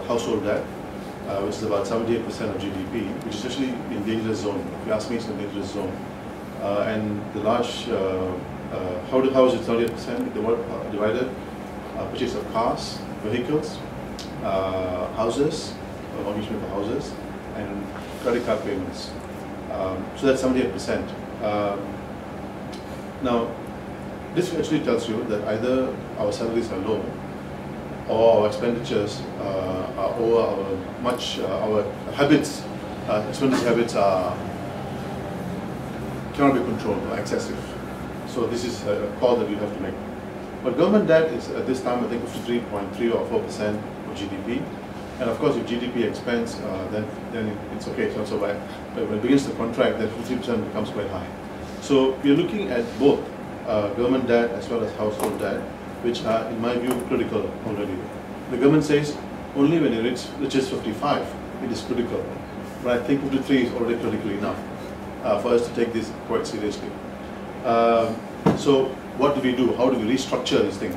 household debt, which is about 78% of GDP, which is actually in dangerous zone. If you ask me, it's in dangerous zone. And the large house is 38%, divided purchase of cars, vehicles, houses, mortgagement for houses, and credit card payments. So that's 78%. Now, this actually tells you that either our salaries are low, or our expenditures are over our habits, expenditure habits cannot be controlled or excessive. So this is a call that you have to make. But government debt is at this time I think 53.3 or 4% of GDP. And of course, if GDP expands, then it's okay, it's not so bad. But when it begins to contract, then 50% becomes quite high. So we're looking at both government debt as well as household debt, which are, in my view, critical already. The government says only when it reaches 55, it is critical. But I think 53 is already critical enough for us to take this quite seriously. So what do we do? How do we restructure this thing?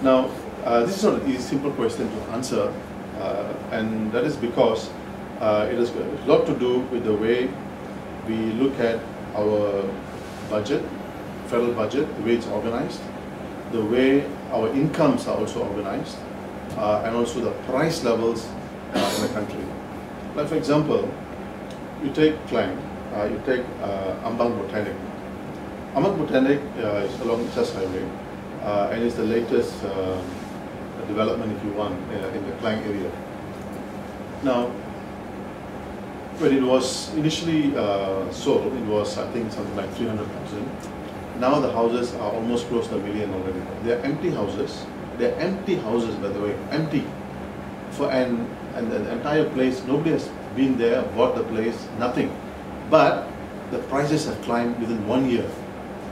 Now, this is not an easy, simple question to answer, and that is because it has got a lot to do with the way we look at our budget, federal budget, the way it's organized, the way our incomes are also organized, and also the price levels in the country. Like for example, you take Klang, you take Ambang Botanic. Ambang Botanic is along the Chas Highway, and it's the latest development, if you want, in the Klang area. Now, when it was initially sold, it was, I think, something like 300,000. Now the houses are almost close to 1 million already. They are empty houses. They are empty houses, by the way, empty. And the entire place, nobody has been there, bought the place, nothing. But the prices have climbed within 1 year,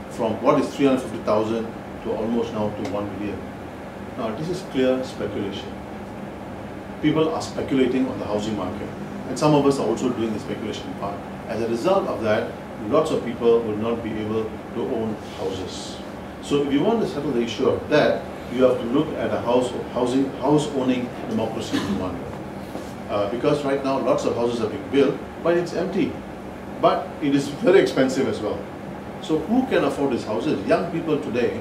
from what is 350,000 to almost now to 1 million. Now this is clear speculation. People are speculating on the housing market, and some of us are also doing the speculation part. As a result of that, lots of people will not be able to own houses. So if you want to settle the issue of that, you have to look at a house owning democracy in one. Because right now lots of houses are being built, but it's empty. But it is very expensive as well. So who can afford these houses? Young people today